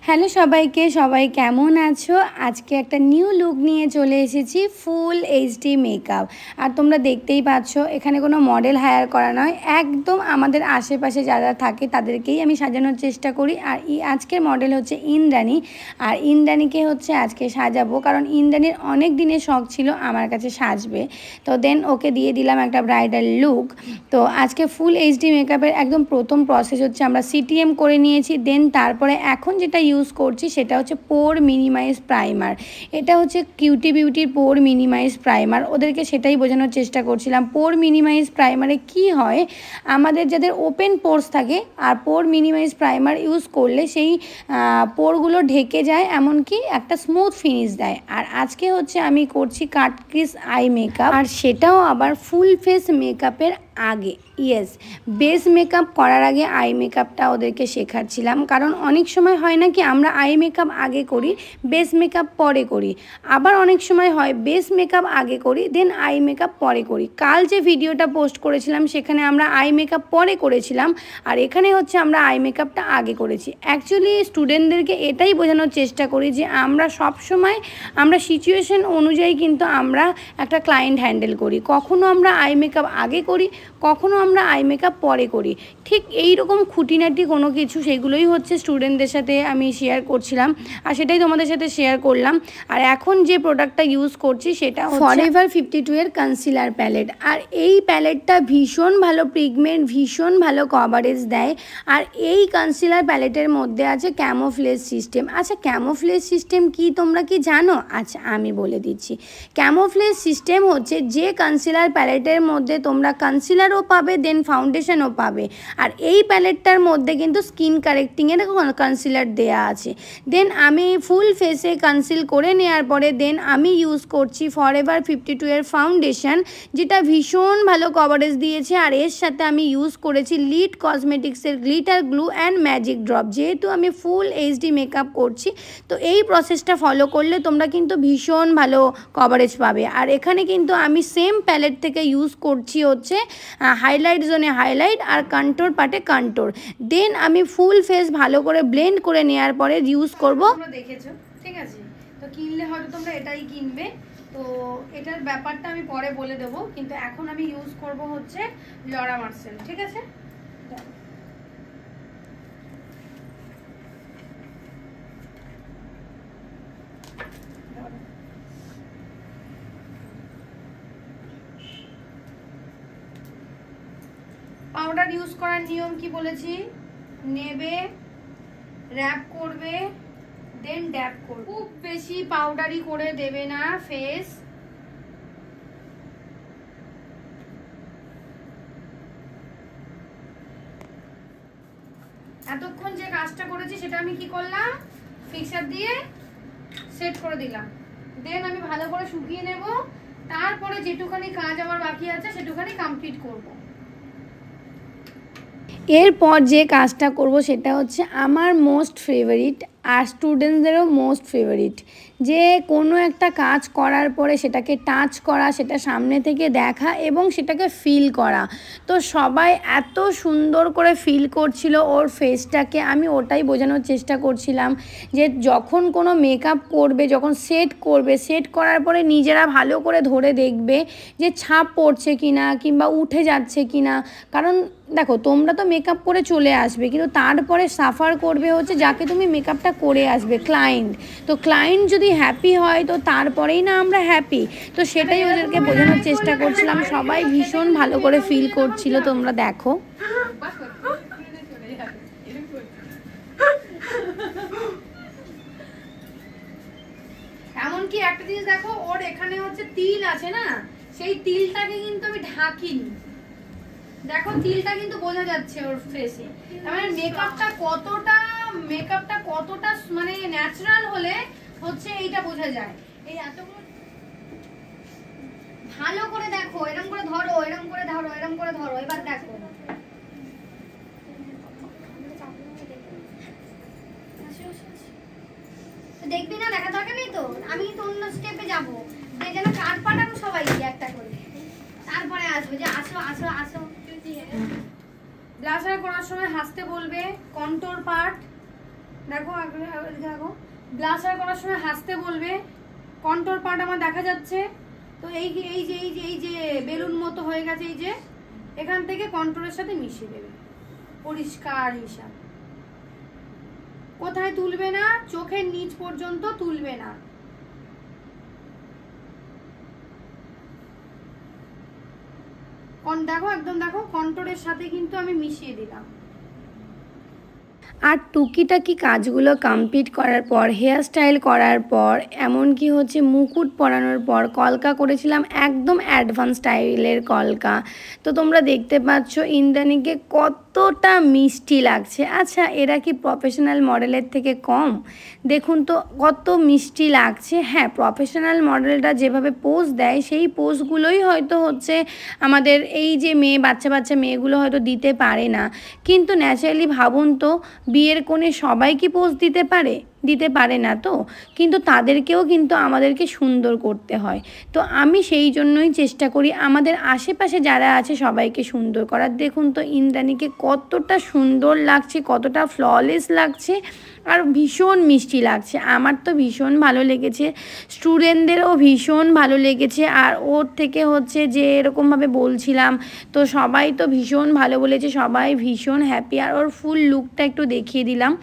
Hello সবাইকে, সবাই কেমন আছো? আজকে একটা নিউ লুক নিয়ে চলে এসেছি, ফুল এইচডি মেকআপ। আর তোমরা দেখতেই পাচ্ছ এখানে কোনো মডেল হায়ার করা নয়, একদম আমাদের আশেপাশে যারা থাকে তাদেরকেই আমি সাজানোর চেষ্টা করি। আর আজকের মডেল হচ্ছে ইন্দ্রাণী। আর ইন্দ্রাণীকে হচ্ছে আজকে সাজাবো, কারণ ইন্দ্রাণীর অনেক দিনের শখ ছিল আমার কাছে সাজবে। তো দেন ওকে দিয়ে দিলাম একটা ব্রাইডাল লুক। তো আজকে ফুল এইচডি মেকআপের একদম প্রথম প্রসেস হচ্ছে আমরা সিটিএম করে নিয়েছি। দেন তারপরে এখন যেটা ইউজ করছি সেটা হচ্ছে পোর মিনিমাইজ প্রাইমার। এটা হচ্ছে কিউটি বিউটির পোর মিনিমাইজ প্রাইমার। ওদেরকে সেটাই বোঝানোর চেষ্টা করছিলাম। পোর মিনিমাইজ প্রাইমারে কি হয়, আমাদের যাদের ওপেন পোর্স থাকে আর পোর মিনিমাইজ প্রাইমার ইউজ করলে সেই পোরগুলো ঢেকে যায়, এমনকি একটা স্মুথ ফিনিশ দেয়। আর আজকে হচ্ছে আমি করছি কাট ক্রিস আই মেকআপ, আর সেটাও আবার ফুল ফেস মেকআপের আগে। ইয়েস, বেস মেকআপ করার আগে আই মেকআপটা ওদেরকে শেখাচ্ছিলাম। কারণ অনেক সময় হয় না কি, আমরা আই মেকআপ আগে করি, বেস মেকআপ পরে করি। আবার অনেক সময় হয় বেস মেকআপ আগে করি, দেন আই মেকআপ পরে করি। কাল যে ভিডিওটা পোস্ট করেছিলাম সেখানে আমরা আই মেকআপ পরে করেছিলাম, আর এখানে হচ্ছে আমরা আই মেকআপটা আগে করেছি। অ্যাকচুয়ালি স্টুডেন্টদেরকে এটাই বোঝানোর চেষ্টা করি যে আমরা সবসময় আমরা সিচুয়েশন অনুযায়ী কিন্তু আমরা একটা ক্লায়েন্ট হ্যান্ডেল করি। কখনো আমরা আই মেকআপ আগে করি, কখনো আমরা আই মেকআপ পরে করি। ঠিক এই রকম খুঁটিনাটি কোনো কিছু, সেগুলোই হচ্ছে স্টুডেন্টদের সাথে আমি শেয়ার করছিলাম, আর সেটাই তোমাদের সাথে শেয়ার করলাম। আর এখন যে প্রোডাক্টটা ইউজ করছি সেটা ফরএভার 52 এর কনসিলার প্যালেট। আর এই প্যালেটটা ভীষণ ভালো পিগমেন্ট, ভীষণ ভালো কভারেজ দেয়। আর এই কনসিলার প্যালেটের মধ্যে আছে ক্যামোফ্লেজ সিস্টেম। আচ্ছা, ক্যামোফ্লেজ সিস্টেম কি তোমরা কি জানো? আচ্ছা, আমি বলে দিচ্ছি। ক্যামোফ্লেজ সিস্টেম হচ্ছে যে কনসিলার প্যালেটের মধ্যে তোমরা কনসিলারও পাবে, দেন ফাউন্ডেশনও পাবে। আর এই প্যালেটটার মধ্যে কিন্তু স্কিন কারেক্টিংয়ের কনসিলার দেয়া আছে। দেন আমি ফুল ফেসে কনসিল করে নেওয়ার পরে দেন আমি ইউজ করছি ফরএভার 52 এর ফাউন্ডেশন, যেটা ভীষণ ভালো কভারেজ দিয়েছে। আর এর সাথে আমি ইউজ করেছি লিড কসমেটিক্সের glitter glue and magic drop. যেহেতু আমি ফুল এইচডি মেকআপ করছি, তো এই প্রসেসটা ফলো করলে তোমরা কিন্তু ভীষণ ভালো কভারেজ পাবে। আর এখানে কিন্তু আমি সেম প্যালেট থেকে ইউজ করছি হচ্ছে হাইলাইট জোনে হাইলাইট আর কন্ট্রোর পার্টে কন্ট্রোর। দেন আমি ফুল ফেস ভালো করে ব্লেন্ড করে নেওয়ার পরে ইউজ করব। তোমরা দেখেছো, ঠিক আছে? তো কিনলে হয়তো তোমরা এটাই কিনবে, তো এটার ব্যাপারটা আমি পরে বলে দেবো। কিন্তু এখন আমি ইউজ করব হচ্ছে লরা মার্সেল, ঠিক আছে? পাউডার ইউজ করার নিয়ম কি বলেছি? নেবে, র‍্যাপ করবে, দেন ড্যাপ করবে। খুব বেশি পাউডারি করে দেবে না ফেস। এতক্ষণ যে কাজটা করেছি সেটা আমি কি করলাম, ফিক্সার দিয়ে সেট করে দিলাম। দেন আমি ভালো করে শুকিয়ে নেব, তারপরে যেটুখানি কাজ আমার বাকি আছে সেটুখানি কমপ্লিট করব। এরপর যে কাজটা করব সেটা হচ্ছে আমার মোস্ট ফেভারিট, আর স্টুডেন্টদেরও মোস্ট ফেভারিট, যে কোনো একটা কাজ করার পরে সেটাকে টাচ করা, সেটা সামনে থেকে দেখা এবং সেটাকে ফিল করা। তো সবাই এত সুন্দর করে ফিল করছিল ওর ফেসটাকে, আমি ওটাই বোঝানোর চেষ্টা করছিলাম যে যখন কোনো মেকআপ করবে, যখন সেট করবে, সেট করার পরে নিজেরা ভালো করে ধরে দেখবে যে ছাপ পড়ছে কিনা কিংবা উঠে যাচ্ছে কিনা। কারণ দেখো, তোমরা তো মেকআপ করে চলে আসবে, কিন্তু তারপরে সাফার করবে হচ্ছে যাকে তুমি মেকআপটা করে আসবে, ক্লায়েন্ট। তো ক্লায়েন্ট যদি হ্যাপি হয় তো তারপরেই না আমরা হ্যাপি। তো সেটাই ওদেরকে বোঝানোর চেষ্টা করছিলাম। সবাই ভীষণ ভালো করে ফিল করছিল, তোমরা দেখো। এমনকি একটা জিনিস দেখো, ওর এখানে হচ্ছে তিল আছে না, সেই তিলটাকে কিন্তু আমি ঢাকিনি। দেখো, তিলটা কিন্তু বোঝা যাচ্ছে ওর ফেসে। মানে মেকআপটা কতটা মানে ন্যাচারাল হলে হচ্ছে এইটা বোঝা যায়। এই এতগুলো ভালো করে দেখো, এরকম করে ধরো, এরকম করে ধরো, এরকম করে ধরো। এবার দেখো, দেখবি না? দেখা দরকার নেই তো, আমি তো অন্য স্টেপে যাবো। যেন কাট পাঠাবো সবাই একটা করে, তারপরে আসবো যে আসো আসো আসো। ব্লাশার করার সময় হাসতে বলবে, কন্ট্রোর পার্ট দেখো দেখো, ব্লাশার করার সময় হাসতে বলবে। কন্ট্রোল পার্ট আমার দেখা যাচ্ছে তো এই যে এই যে এই যে এই যে বেলুন মতো হয়ে গেছে, এই যে এখান থেকে কন্ট্রোলের সাথে মিশিয়ে দেবে পরিষ্কার হিসাব। কোথায় তুলবে না, চোখের নিচ পর্যন্ত তুলবে না। দেখো একদম দেখো কন্ট্রোলের সাথে কিন্তু আমি মিশিয়ে দিলাম। আর টুকিটাকি কাজগুলো কমপ্লিট করার পর, হেয়ার স্টাইল করার পর, এমনকি হচ্ছে মুকুট পরানোর পর কলকা করেছিলাম একদম অ্যাডভান্স স্টাইলের কলকা। তো তোমরা দেখতে পাচ্ছ ইন্দ্রাণীকে কতটা মিষ্টি লাগছে। আচ্ছা, এরা কি প্রফেশনাল মডেলের থেকে কম? দেখুন তো কত মিষ্টি লাগছে। হ্যাঁ, প্রফেশনাল মডেলটা যেভাবে পোজ দেয় সেই পোজগুলোই হয়তো হচ্ছে আমাদের এই যে বাচ্চা বাচ্চা মেয়েগুলো হয়তো দিতে পারে না, কিন্তু ন্যাচারালি ভাবুন তো, বিয়ের কোণে সবাই কি পোজ দিতে পারে? দিতে পারে না তো, কিন্তু তাদেরকেও কিন্তু আমাদেরকে সুন্দর করতে হয়। তো আমি সেই জন্যই চেষ্টা করি আমাদের আশেপাশে যারা আছে সবাইকে সুন্দর করার। দেখুন তো ইন্দ্রাণীকে কতটা সুন্দর লাগছে, কতটা ফ্ললেস লাগছে, আর ভীষণ মিষ্টি লাগছে। আমার তো ভীষণ ভালো লেগেছে, স্টুডেন্টদেরও ভীষণ ভালো লেগেছে। আর ওর থেকে হচ্ছে যে এরকমভাবে বলছিলাম, তো সবাই তো ভীষণ ভালো বলেছে, সবাই ভীষণ হ্যাপি। আর ওর ফুল লুকটা একটু দেখিয়ে দিলাম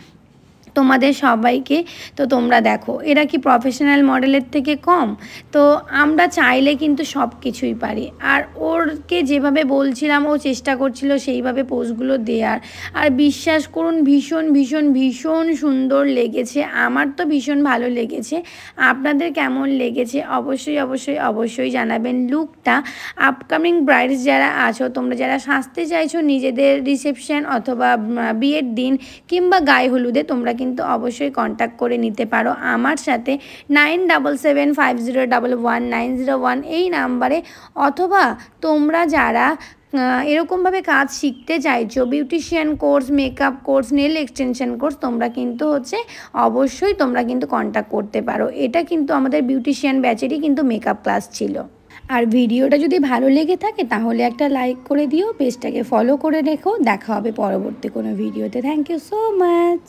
তোমাদের সবাইকে। তো তোমরা দেখো এরা কি প্রফেশনাল মডেলের থেকে কম? তো আমরা চাইলে কিন্তু সব কিছুই পারি। আর ওরকে যেভাবে বলছিলাম ও চেষ্টা করছিল সেইভাবে পোজগুলো দেওয়ার। আর বিশ্বাস করুন ভীষণ ভীষণ ভীষণ সুন্দর লেগেছে। আমার তো ভীষণ ভালো লেগেছে। আপনাদের কেমন লেগেছে অবশ্যই অবশ্যই অবশ্যই জানাবেন। লুকটা আপকামিং ব্রাইডস যারা আছো, তোমরা যারা সাজতে চাইছো নিজেদের রিসেপশন অথবা বিয়ের দিন কিংবা গায়ে হলুদে, তোমরা কিন্তু অবশ্যই কন্ট্যাক্ট করে নিতে পারো আমার সাথে 9775011901 এই নাম্বারে। অথবা তোমরা যারা এরকমভাবে কাজ শিখতে চাইছো, beautician course, makeup course, nail extension course, তোমরা কিন্তু হচ্ছে অবশ্যই তোমরা কিন্তু কন্ট্যাক্ট করতে পারো। এটা কিন্তু আমাদের বিউটিশিয়ান ব্যাচেরই কিন্তু মেকআপ ক্লাস ছিল। আর ভিডিওটা যদি ভালো লেগে থাকে তাহলে একটা লাইক করে দিও, পেজটাকে ফলো করে রেখো। দেখা হবে পরবর্তী কোনো ভিডিওতে। Thank you so much.